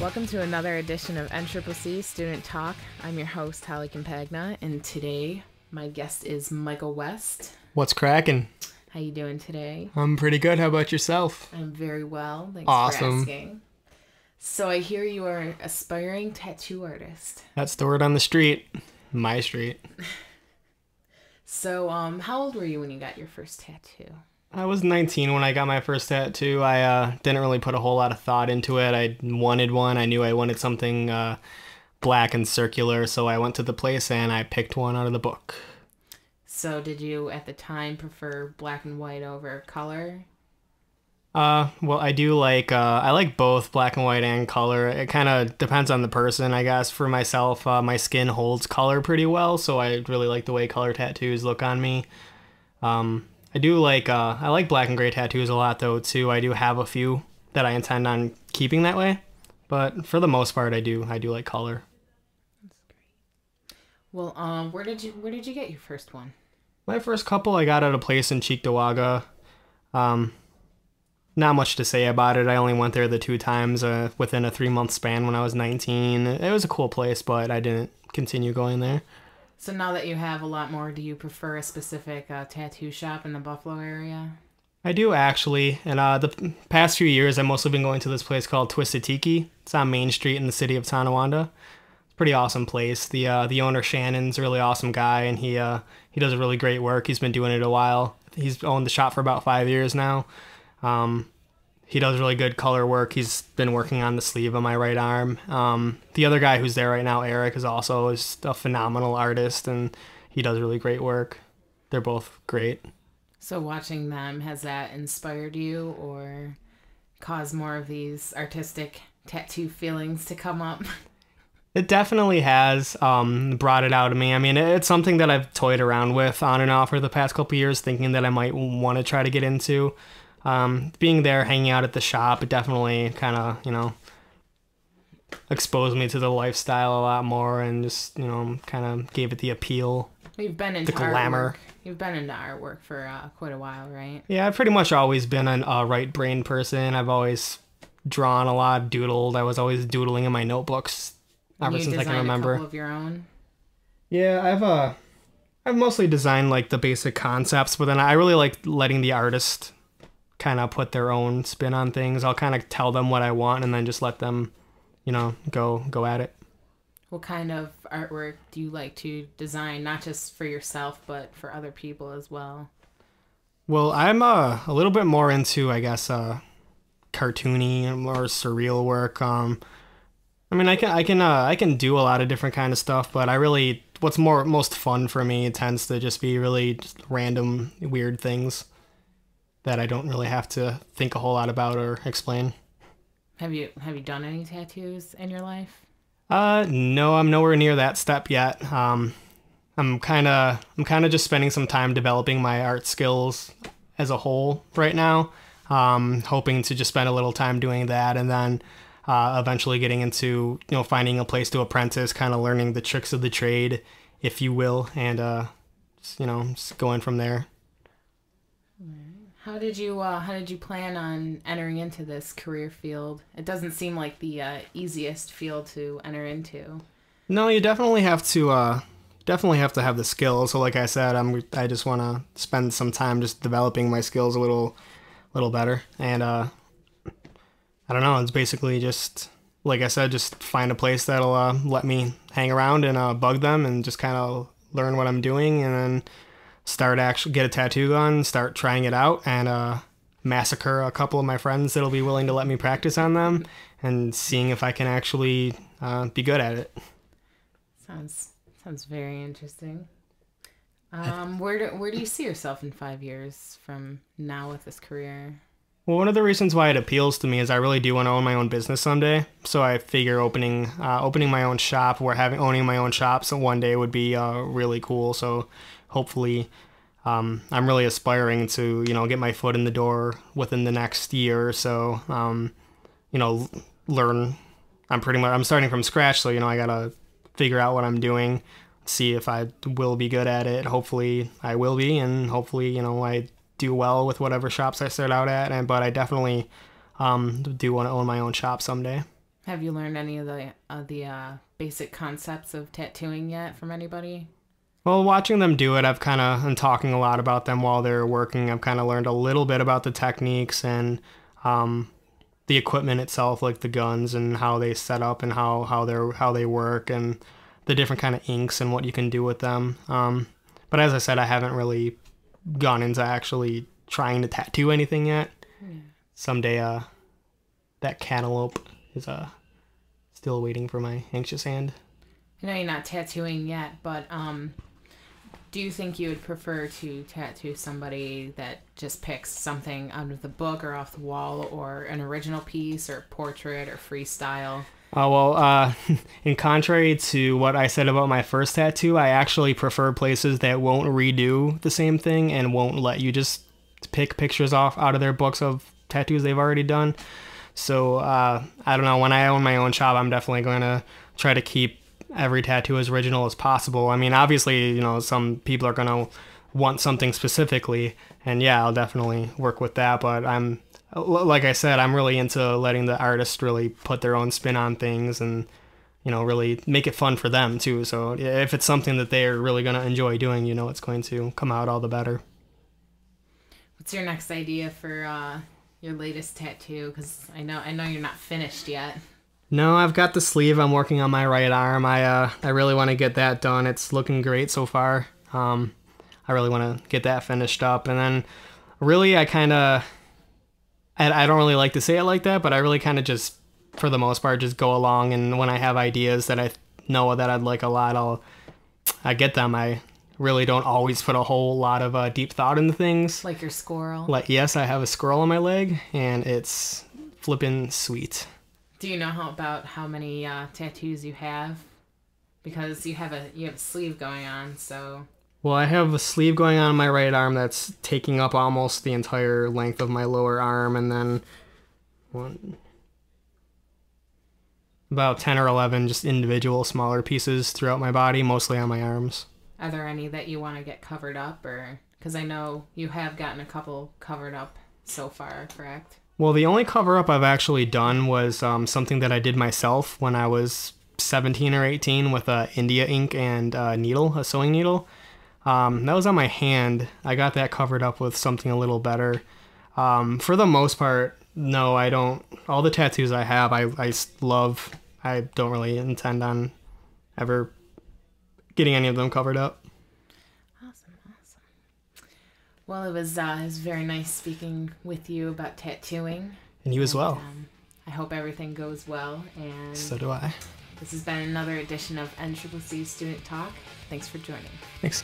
Welcome to another edition of NCCC Student Talk. I'm your host, Holly Campagna, and today my guest is Michael West. What's cracking? How you doing today? I'm pretty good. How about yourself? I'm very well. Thanks Awesome. for asking. So I hear you are an aspiring tattoo artist. That's the word on the street. My street. So how old were you when you got your first tattoo? I was 19 when I got my first tattoo. I didn't really put a whole lot of thought into it. I wanted one. I knew I wanted something black and circular, so I went to the place and I picked one out of the book. So did you, at the time, prefer black and white over color? Well, I do like, I like both black and white and color. It kind of depends on the person, I guess. For myself, my skin holds color pretty well, so I really like the way color tattoos look on me. I do like, I like black and gray tattoos a lot though too. I do have a few that I intend on keeping that way, but for the most part I do like color. That's great. Well, where did you get your first one? My first couple I got at a place in Cheektowaga. Not much to say about it. I only went there the 2 times within a 3-month span when I was 19. It was a cool place, but I didn't continue going there. So now that you have a lot more, do you prefer a specific tattoo shop in the Buffalo area? I do actually, and the past few years I've mostly been going to this place called Twisted Tiki. It's on Main Street in the city of Tonawanda. It's a pretty awesome place. The owner Shannon's a really awesome guy, and he does really great work. He's been doing it a while. He's owned the shop for about 5 years now. He does really good color work. He's been working on the sleeve of my right arm. The other guy who's there right now, Eric, is also just a phenomenal artist, and he does really great work. They're both great. So watching them, has that inspired you or caused more of these artistic tattoo feelings to come up? It definitely has brought it out of me. I mean, it's something that I've toyed around with on and off for the past couple years, thinking that I might want to try to get into. Being there, hanging out at the shop, it definitely kind of, exposed me to the lifestyle a lot more and just, kind of gave it the appeal, You've been into the glamour. artwork. You've been into artwork for quite a while, right? Yeah, I've pretty much always been a right-brained person. I've always drawn a lot, doodled. I was always doodling in my notebooks ever since I can remember. You designed a couple of your own? Yeah, I've mostly designed like the basic concepts, but then I really like letting the artist kind of put their own spin on things. I'll kind of tell them what I want and then just let them, go at it. What kind of artwork do you like to design, not just for yourself, but for other people as well? Well, I'm a little bit more into, I guess, cartoony and more surreal work. I mean, I can do a lot of different kind of stuff, but what's most fun for me tends to just be really just random, weird things that I don't really have to think a whole lot about or explain. Have you done any tattoos in your life? No, I'm nowhere near that step yet. I'm kind of just spending some time developing my art skills as a whole right now. Hoping to just spend a little time doing that and then eventually getting into, finding a place to apprentice, kind of learning the tricks of the trade, if you will, and just going from there. How did you plan on entering into this career field? It doesn't seem like the easiest field to enter into. No, you definitely have to have the skills. So like I said, I just want to spend some time just developing my skills a little better. And I don't know, it's basically just like I said, just find a place that'll let me hang around and bug them and just kind of learn what I'm doing, and then get a tattoo gun, start trying it out, and massacre a couple of my friends that'll be willing to let me practice on them, and seeing if I can actually be good at it. Sounds very interesting. Where do you see yourself in 5 years from now with this career? Well, one of the reasons why it appeals to me is I really do want to own my own business someday. So I figure opening my own shop or owning my own shop one day would be really cool. So hopefully, I'm really aspiring to get my foot in the door within the next year or so. Learn. I'm starting from scratch, so I gotta figure out what I'm doing, see if I will be good at it. Hopefully, I will be, and hopefully, I do well with whatever shops I start out at. But I definitely do want to own my own shop someday. Have you learned any of the basic concepts of tattooing yet from anybody? Well, watching them do it, I've kind of, and talking a lot about them while they're working, I've kind of learned a little bit about the techniques and the equipment itself, like the guns and how they set up and how they work and the different kind of inks and what you can do with them. But as I said, I haven't really gone into actually trying to tattoo anything yet. Yeah. Someday, that cantaloupe is still waiting for my anxious hand. I know you're not tattooing yet, but do you think you would prefer to tattoo somebody that just picks something out of the book or off the wall, or an original piece or portrait or freestyle? In contrary to what I said about my first tattoo, I actually prefer places that won't redo the same thing and won't let you just pick pictures out of their books of tattoos they've already done. So I don't know, when I own my own shop, I'm definitely going to try to keep every tattoo as original as possible. I mean, obviously, you know, some people are going to want something specifically, and yeah, I'll definitely work with that, but like I said, I'm really into letting the artist really put their own spin on things and, you know, really make it fun for them too. So if it's something that they're really going to enjoy doing, you know, it's going to come out all the better. What's your next idea for your latest tattoo? Because I know you're not finished yet. No, I've got the sleeve. I'm working on my right arm. I really want to get that done. It's looking great so far. I really want to get that finished up. And then really I don't really like to say it like that, but I really kind of just, for the most part, just go along. And when I have ideas that I know that I'd like a lot, I get them. I really don't always put a whole lot of deep thought into things. Like your squirrel? Yes, I have a squirrel on my leg, and it's flippin' sweet. Do you know about how many tattoos you have? Because you have a sleeve going on, so. Well, I have a sleeve going on my right arm that's taking up almost the entire length of my lower arm, and then about 10 or 11 just individual smaller pieces throughout my body, mostly on my arms. Are there any that you want to get covered up, or because I know you have gotten a couple covered up so far, correct? Well, the only cover-up I've actually done was something that I did myself when I was 17 or 18 with India ink and a sewing needle. That was on my hand. I got that covered up with something a little better. For the most part, no, I don't. All the tattoos I have, I love. I don't really intend on ever getting any of them covered up. Well, it was very nice speaking with you about tattooing. And you as well. I hope everything goes well. And so do I. This has been another edition of NCCC Student Talk. Thanks for joining. Thanks.